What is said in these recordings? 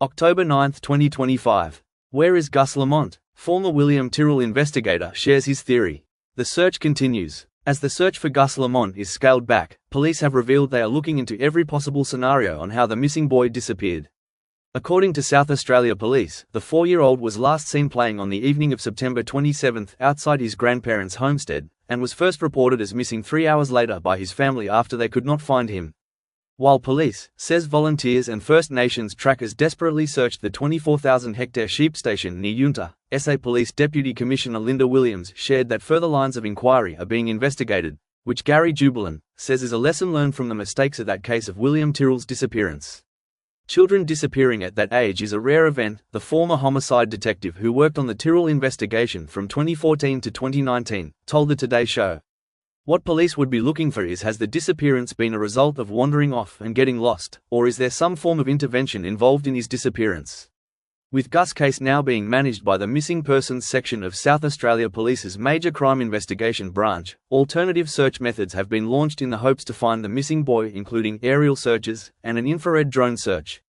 October 9, 2025. Where is GUS LAMONT? Former William Tyrrell investigator shares his theory. The search continues. As the search for GUS LAMONT is scaled back, police have revealed they are looking into every possible scenario on how the missing boy disappeared. According to South Australia Police, the 4-year-old was last seen playing on the evening of September 27 outside his grandparents' homestead, and was first reported as missing 3 hours later by his family after they could not find him. While police, says volunteers and First Nations trackers desperately searched the 24,000-hectare sheep station near Yunta, SA Police Deputy Commissioner Linda Williams shared that further lines of inquiry are being investigated, which Gary Jubilant says is a lesson learned from the mistakes of that case of William Tyrrell's disappearance. Children disappearing at that age is a rare event, the former homicide detective who worked on the Tyrrell investigation from 2014 to 2019, told the Today Show. What police would be looking for is, has the disappearance been a result of wandering off and getting lost, or is there some form of intervention involved in his disappearance? With GUS case now being managed by the Missing Persons section of South Australia Police's Major Crime Investigation Branch, alternative search methods have been launched in the hopes to find the missing boy, including aerial searches and an infrared drone search.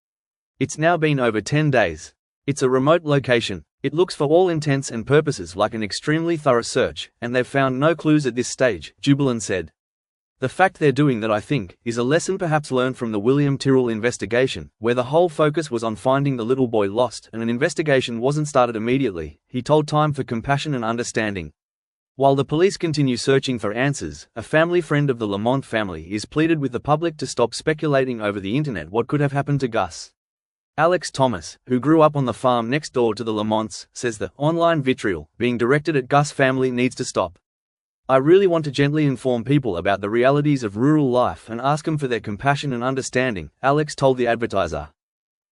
It's now been over 10 days. It's a remote location. It looks for all intents and purposes like an extremely thorough search, and they've found no clues at this stage, Jubilant said. The fact they're doing that, I think, is a lesson perhaps learned from the William Tyrrell investigation, where the whole focus was on finding the little boy lost and an investigation wasn't started immediately, he told Time for Compassion and Understanding. While the police continue searching for answers, a family friend of the Lamont family is pleaded with the public to stop speculating over the internet what could have happened to GUS. Alex Thomas, who grew up on the farm next door to the Lamonts, says the online vitriol being directed at GUS family needs to stop. I really want to gently inform people about the realities of rural life and ask them for their compassion and understanding, Alex told the Advertiser.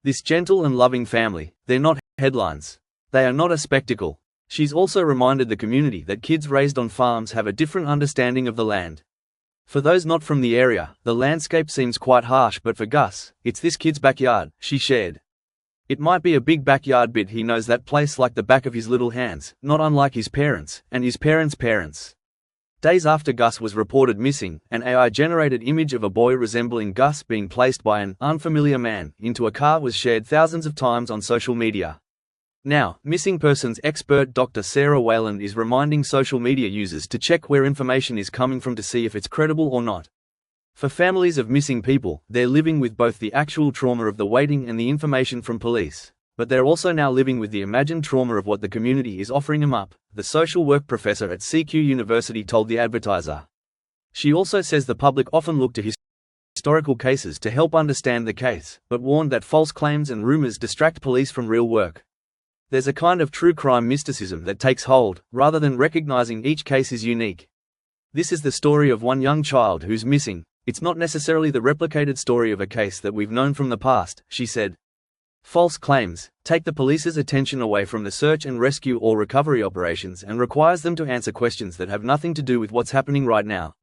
This gentle and loving family, they're not headlines. They are not a spectacle. She's also reminded the community that kids raised on farms have a different understanding of the land. For those not from the area, the landscape seems quite harsh, but for GUS, it's this kid's backyard, she shared. It might be a big backyard, but he knows that place like the back of his little hands, not unlike his parents, and his parents' parents. Days after GUS was reported missing, an AI-generated image of a boy resembling GUS being placed by an unfamiliar man into a car was shared thousands of times on social media. Now, missing persons expert Dr. Sarah Wayland is reminding social media users to check where information is coming from to see if it's credible or not. For families of missing people, they're living with both the actual trauma of the waiting and the information from police, but they're also now living with the imagined trauma of what the community is offering them up, the social work professor at CQ University told the Advertiser. She also says the public often look to historical cases to help understand the case, but warned that false claims and rumors distract police from real work. There's a kind of true crime mysticism that takes hold, rather than recognizing each case is unique. This is the story of one young child who's missing. It's not necessarily the replicated story of a case that we've known from the past, she said. False claims take the police's attention away from the search and rescue or recovery operations and requires them to answer questions that have nothing to do with what's happening right now.